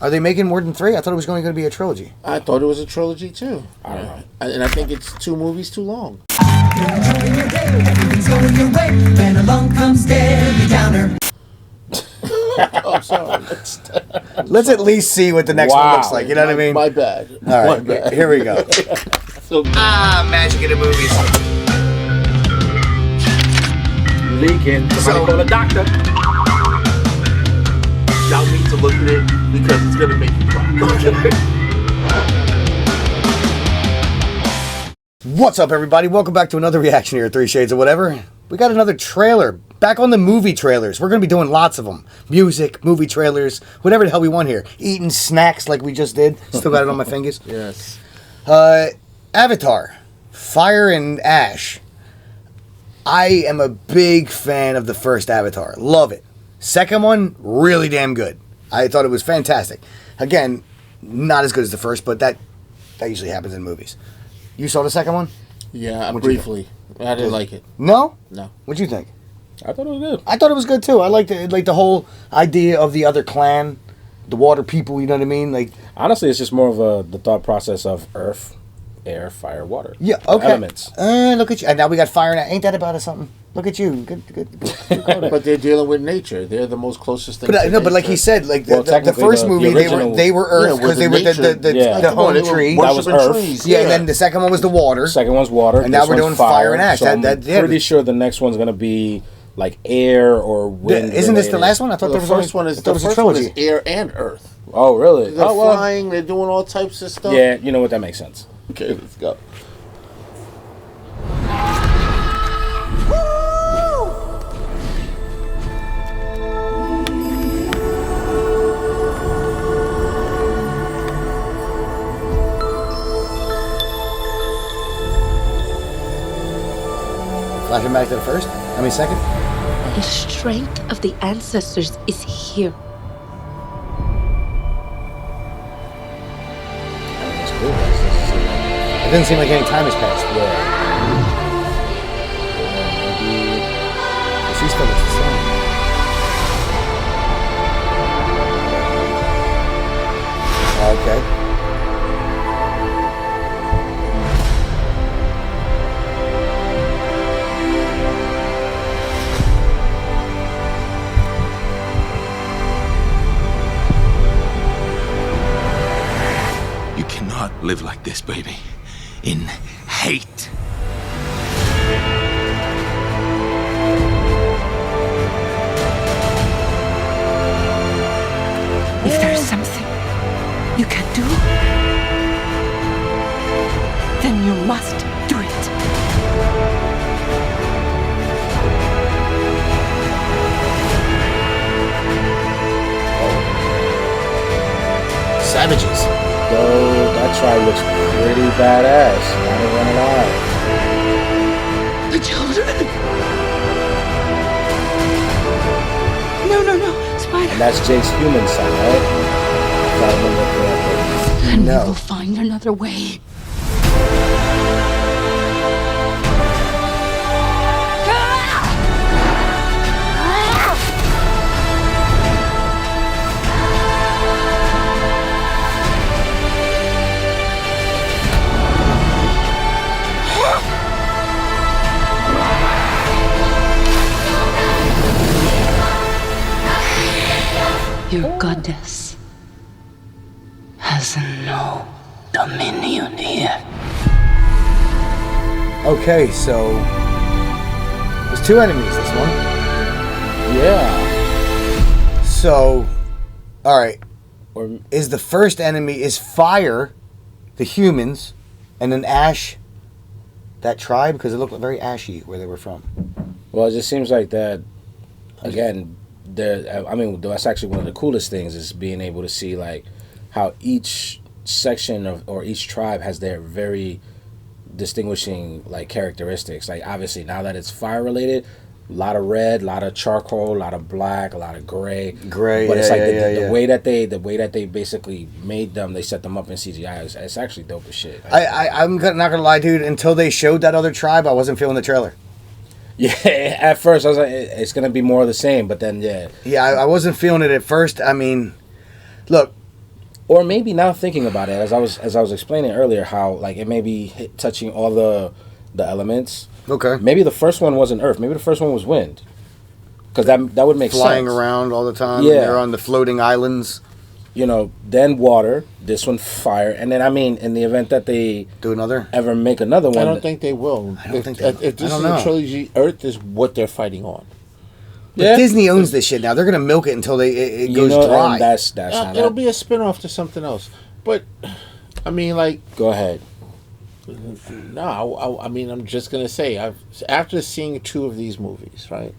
Are they making more than 3? I thought it was going to be a trilogy. I thought it was a trilogy too. I don't know. And I think it's 2 movies too long. Everything's going your way, then along comes Debbie Downer. Oh, sorry. Let's at least see what the next one looks like. You know what I mean? My bad. All right, My bad. here we go. Magic in the movies. Leaking. Somebody call a doctor. Y'all need to look at it because it's gonna make you cry. What's up, everybody? Welcome back to another reaction here at 3 Shades of Whatever. We got another trailer. Back on the movie trailers. We're going to be doing lots of them. Music, movie trailers, whatever the hell we want here. Eating snacks like we just did. Still got it on my fingers. Yes. Avatar. Fire and Ash. I am a big fan of the first Avatar. Love it. Second one, really damn good. I thought it was fantastic. Again, not as good as the first, but that usually happens in movies. You saw the second one? Yeah, briefly. I didn't like it. No? No. What'd you think? I thought it was good. I thought it was good too. I liked it, like the whole idea of the other clan, the water people. You know what I mean? Like, honestly, it's just more of the thought process of earth, air, fire, water. Yeah. Okay. Elements. Look at you. And now we got fire. Ain't that about something? Look at you. Good. But they're dealing with nature. They're the most closest thing. But no. But like he said, like the first movie, they were Earth because they were the home tree. That was Earth. Yeah, and then the second one was the water. Second one's water. And now we're doing fire and ash. So I'm pretty sure the next one's gonna be like air or wind. Isn't this the last one? I thought the first one is air and earth. Oh, really? They're flying. They're doing all types of stuff. Yeah, you know what? That makes sense. Okay, let's go. Flashing back to the first? Second? The strength of the ancestors is here. That's cool. It doesn't seem like any time has passed. Yeah. Maybe she still looks the same. Okay. You cannot live like this, baby. In hate. If there is something you can do, then you must do it. Savages. Though that tribe looks pretty badass. Not gonna lie. The children. No, Spider. And that's Jake's human side, right? If I remember correctly. And we will find another way. Your goddess has no dominion here. Okay, so there's 2 enemies this one. Yeah. So, all right. Is the first enemy is fire, the humans, and then ash, that tribe? Because it looked very ashy where they were from. Well, it just seems like that. Again, that's actually one of the coolest things is being able to see like how each section or each tribe has their very distinguishing like characteristics. Like obviously now that it's fire related, a lot of red, a lot of charcoal, a lot of black, a lot of gray. But it's like the way that they basically made them, they set them up in CGI. It's actually dope as shit. I'm not gonna lie, dude. Until they showed that other tribe, I wasn't feeling the trailer. Yeah, at first I was like, it's gonna be more of the same, but then yeah, I wasn't feeling it at first. I mean, look, or maybe now thinking about it, as I was explaining earlier, how like it may be touching all the elements. Okay. Maybe the first one wasn't earth. Maybe the first one was wind. Because that would make Flying sense. around all the time. Yeah. They're on the floating islands. You know, then water. This one fire, and then I mean, in the event that they Do another. ever make another one, I don't think they will. I don't think they will. If this I is don't a know. trilogy, Earth is what they're fighting on. But Disney owns this shit now. They're gonna milk it until it you goes know, dry. and that's not It'll that. be a spin-off to something else. But I mean, like, Go ahead. no, I mean, I'm just gonna say, after seeing 2 of these movies, right?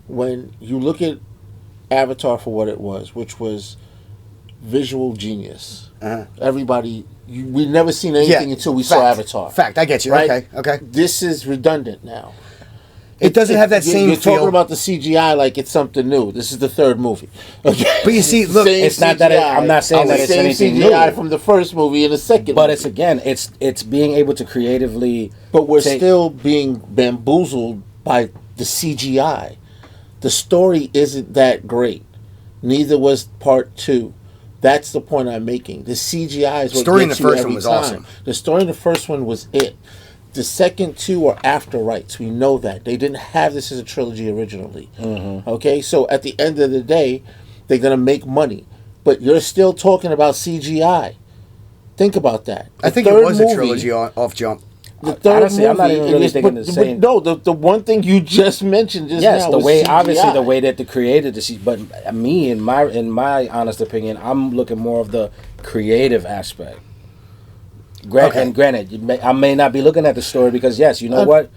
When you look at Avatar for what it was, which was visual genius, everybody, we'd never seen anything until we saw Avatar. Fact, I get you. Right? Okay. This is redundant now. It doesn't have that same You're feel. talking about the CGI like it's something new. This is the 3rd movie. Okay? But you see, look, Same it's not that I'm not saying that it's same anything CGI new. from the first movie and the second. But movie. it's being able to creatively. But we're take- still being bamboozled by the CGI. The story isn't that great. Neither was part 2. That's the point I'm making. The CGI is what Story in gets the you first every one was time. awesome. The story in the first one was it. The second 2 are after rights. We know that. They didn't have this as a trilogy originally. Okay? So at the end of the day, they're going to make money. But you're still talking about CGI. Think about that. I think it was a trilogy off jump. The third Honestly, I'm not even really thinking the same. No, the one thing you just mentioned just Yes, now the was way CGI. obviously the way that they created the but me in my honest opinion, I'm looking more of the creative aspect. And granted, I may not be looking at the story because yes, you know what,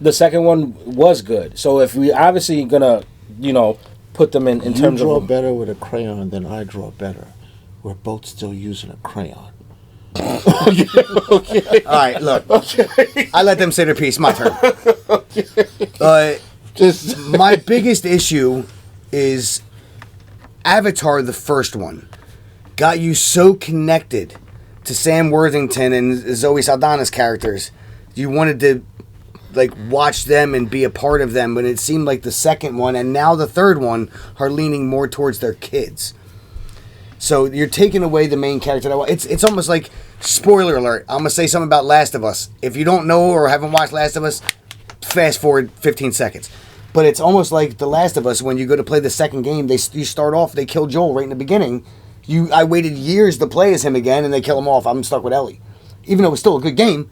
the second one was good. So if we obviously gonna put them in You terms draw of better with a crayon than I draw better. We're both still using a crayon. All right, look. I let them say their piece. My turn. Just My biggest issue is Avatar, the first one, got you so connected to Sam Worthington and Zoe Saldana's characters. You wanted to watch them and be a part of them, but it seemed like the second one and now the third one are leaning more towards their kids. So you're taking away the main character. It's almost like, spoiler alert, I'm going to say something about Last of Us. If you don't know or haven't watched Last of Us, fast forward 15 seconds. But it's almost like The Last of Us, when you go to play the second game, you start off, they kill Joel right in the beginning. I waited years to play as him again, and they kill him off. I'm stuck with Ellie. Even though it's still a good game,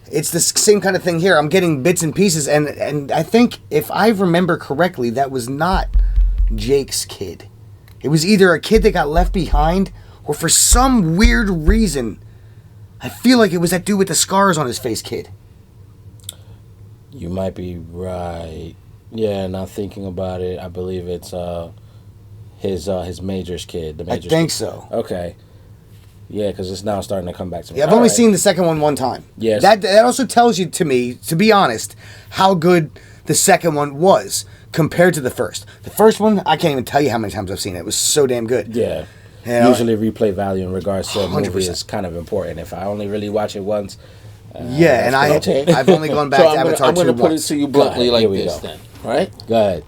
it's the same kind of thing here. I'm getting bits and pieces, and I think, if I remember correctly, that was not Jake's kid. It was either a kid that got left behind, or for some weird reason, I feel like it was that dude with the scars on his face kid. You might be right. Yeah, now thinking about it, I believe it's his Major's kid. The I Major's think kid. so. Okay. Yeah, because it's now starting to come back to me. Yeah, I've All only right. seen the second one time. Yes. That also tells you, to me, to be honest, how good the second one was compared to the first. The first one, I can't even tell you how many times I've seen it. It was so damn good. Yeah. You know, Usually replay value in regards to a movie 100%. is kind of important. If I only really watch it once. Yeah, and I've only gone back to Avatar 2 I'm going to put it once. to you bluntly Here like we this go. then, right? Go ahead.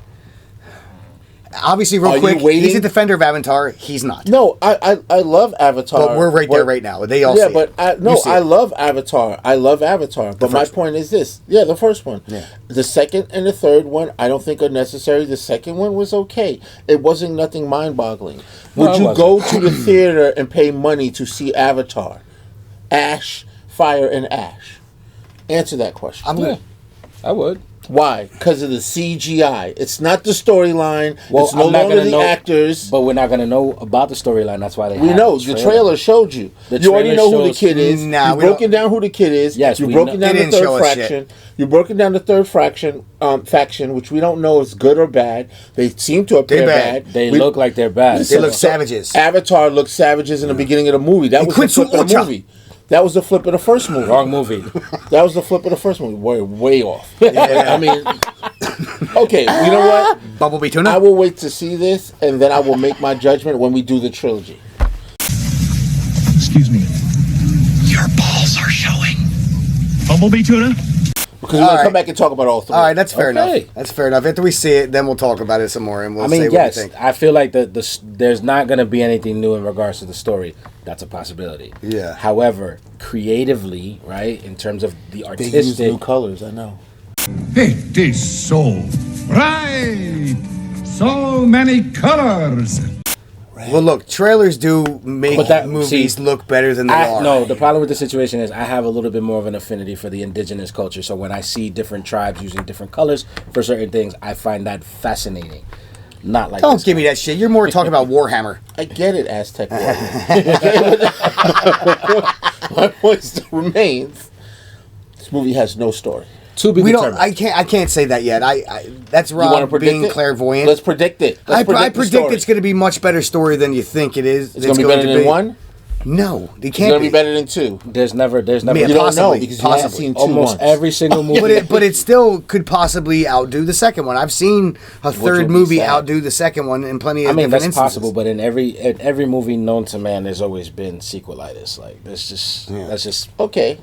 Obviously, real Are you quick, waiting? he's a defender of Avatar. He's not. No, I love Avatar. But we're right there right now. They all Yeah, see but it. You see I it. love Avatar. I love Avatar. But my first point is this. Yeah, the first one. Yeah. The second and the third one, I don't think are necessary. The second one was okay. It wasn't nothing mind-boggling. No, Would it you wasn't. go to the theater and pay money to see Avatar? Ash, Fire, and Ash. Answer that question. I'm gonna. Yeah, I would. Why? Because of the CGI. It's not the storyline. Well, it's no I'm not longer gonna the know, actors. But we're not going to know about the storyline. That's why they We have know. The trailer showed you. The You already trailer know who the shows- kid is. Nah, You've we broken don't- down who the kid is. Yes, You've we broken know- down They the didn't show third us fraction. shit. You've broken down the third faction, which we don't know is good or bad. They seem to appear They're bad. bad. They We- look like they're bad. They look savages. Avatar looked savages in the beginning of the movie. That And was the Quincy flip of the Ultra. movie. That was the flip of the first movie. Wrong movie. That was the flip of the first movie. We're way off. I mean, okay, you know what? Bumblebee tuna. I will wait to see this, and then I will make my judgment when we do the trilogy. Excuse me. Your balls are showing. Bumblebee tuna? Because we're going to come back and talk about all three. All right, that's fair Okay. enough. That's fair enough. After we see it, then we'll talk about it some more, and we'll I mean, say what yes, we think. I feel like there's not going to be anything new in regards to the story. That's a possibility. Yeah. However, creatively, right, in terms of the They use new artistic, colors, I know. It is so bright, so many colors. Well, look, trailers do make But that- movies see, look better than they are. no, the problem with the situation is I have a little bit more of an affinity for the indigenous culture. So when I see different tribes using different colors for certain things, I find that fascinating. Not like Don't this give me that shit. You're more talking about Warhammer. I get it, Aztec warrior. My point still remains. This movie has no story. To be We don't. determined. I can't say that yet. That's You want to Rob predict being it? clairvoyant. Let's predict it. I Let's predict it's going to be much better story than you think it is. It's going to be better than one. No, it It's can't going to be better than two. There's never. Yeah, You don't know possibly, because you haven't possibly. seen two Almost once. every single movie. But it still could possibly outdo the second one. I've seen a would third be movie sad. outdo the second one in plenty of I mean, different that's instances. possible, but in every movie known to man, there's always been sequelitis. Like that's just Okay.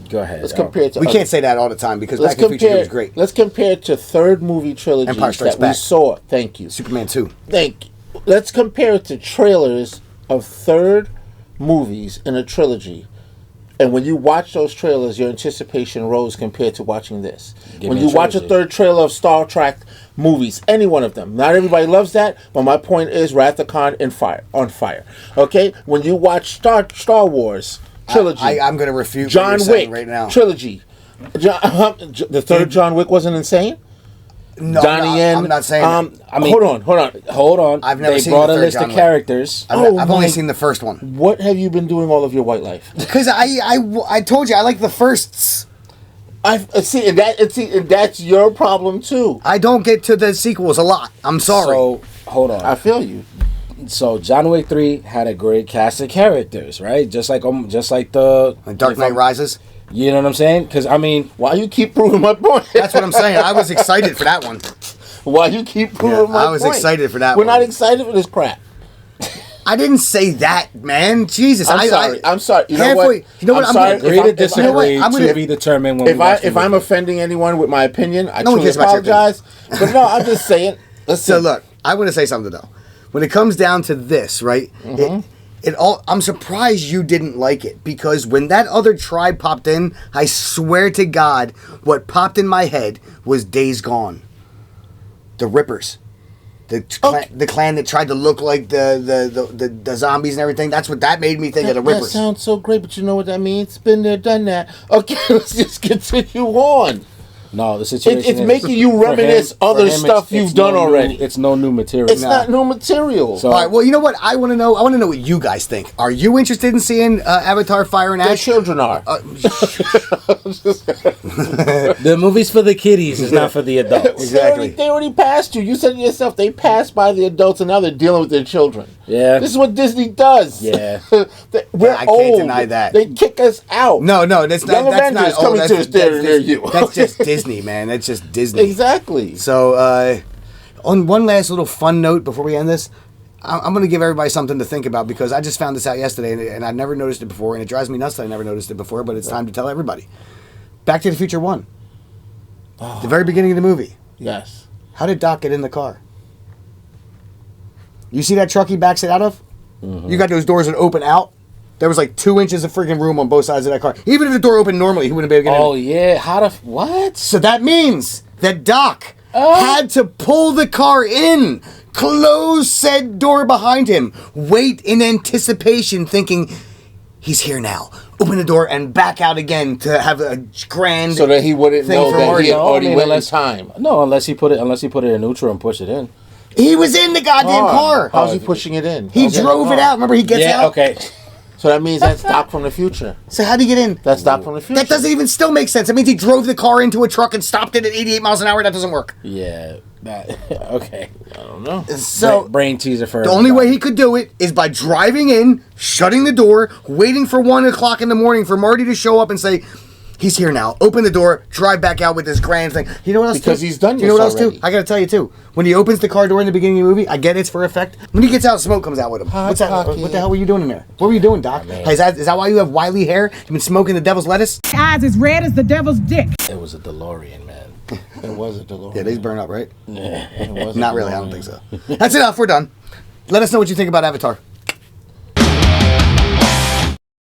go ahead. Let's compare it to We other- can't say that all the time because Let's Back to the Future compare. was great. Let's compare it to third movie trilogies Empire Strikes that we Back. saw. Thank you. Superman 2. Thank you. Let's compare it to trailers of third movies in a trilogy. And when you watch those trailers, your anticipation rose compared to watching this. Give When me a you watch a trilogy. third trailer of Star Trek movies, any one of them, not everybody loves that, but my point is Wrath of Khan and on fire. Okay? When you watch Star Wars trilogy, I'm going to refute John what you're saying Wick right now. trilogy, the third John Wick wasn't insane? No, Donnie Yen. I'm not saying that. I mean, hold on. I've never They seen brought the a third list John of Wick. characters. I've Oh only my- seen the first one. What have you been doing all of your white life? Because I told you I like the firsts. I see, and that's your problem too. I don't get to the sequels a lot. I'm sorry. So hold on. I feel you. So John Wick 3 had a great cast of characters, right? Just like the Like Dark Knight Rises. You know what I'm saying? Because I mean, Why you keep proving my point? That's what I'm saying. I was excited for that one. Why you keep proving my I point? was excited for that We're one. not excited for this crap. I didn't say that, man. Jesus, I'm sorry. I'm sorry. You know halfway- what? You know what? I'm I'm sorry. gonna- If agree I'm- to if I- disagree you know what? I'm to gonna- be determined when we watch the if I'm movie. offending anyone with my opinion, I No one truly cares about your opinion. apologize. But no, I'm just saying. Listen, So look, I want to say something though. When it comes down to this, right? It all. I'm surprised you didn't like it because when that other tribe popped in, I swear to God, what popped in my head was Days Gone. The Rippers. The clan that tried to look like the zombies and everything. That's what that made me think of the that Rippers. sounds so great, but you know what that means? Been there, done that. Okay, let's just continue on. No, the situation It's is, making you for reminisce for other it's- stuff you've done no new- already. It's no new material. It's not new material. So- All right. Well, you know what? I want to know. I want to know what you guys think. Are you interested in seeing Avatar: Fire and Their Ash? children are. The movie's for the kiddies. It's not for the adults. Exactly. They already passed you. You said it yourself. They passed by the adults, and now they're dealing with their children. Yeah. This is what Disney does. Yeah. We're I can't old. deny that. They kick us out. No, that's not. Young That's Avengers not. coming that's, to a theater near you. That's just Disney, man. That's just Disney. Exactly. So, on one last little fun note before we end this, I'm going to give everybody something to think about because I just found this out yesterday and I never noticed it before, and it drives me nuts that I never noticed it before. But it's time to tell everybody. Back to the Future 1. The very beginning of the movie. Yes. How did Doc get in the car? You see that truck he backs it out of? You got those doors that open out. There was like 2 inches of freaking room on both sides of that car. Even if the door opened normally, he wouldn't be able to get in. Oh yeah. How the what? So that means that Doc had to pull the car in, close said door behind him, wait in anticipation, thinking he's here now. Open the door and back out again to have a grand. So that he wouldn't thing know for that Marty. he had already went in unless- time. No, unless he put it in neutral and push it in. He was in the goddamn car. How's he pushing it in? He How's drove it out. Remember, he gets Yeah. out. Okay. So that means that's Doc from the future. So how'd he get in? That's Doc from the future. That doesn't even still make sense. That means he drove the car into a truck and stopped it at 88 miles an hour. That doesn't work. Yeah. That. Okay. I don't know. So Brain teaser for the only way he could do it is by driving in, shutting the door, waiting for 1 o'clock in the morning for Marty to show up and say, He's here now. Open the door, drive back out with this grand thing. You know what else? Because he's done You know this what else already. too? I gotta tell you too. When he opens the car door in the beginning of the movie, I get it's for effect. When he gets out, smoke comes out with him. Hot What's that? pocket. What the hell were you doing in there? What were you doing, Doc? man. Hey, is that why you have wily hair? You've been smoking the devil's lettuce? Eyes as red as the devil's dick. It was a DeLorean, man. It was a DeLorean. Yeah, these burn up, right? It was a Not really. I don't DeLorean. think so. That's enough. We're done. Let us know what you think about Avatar.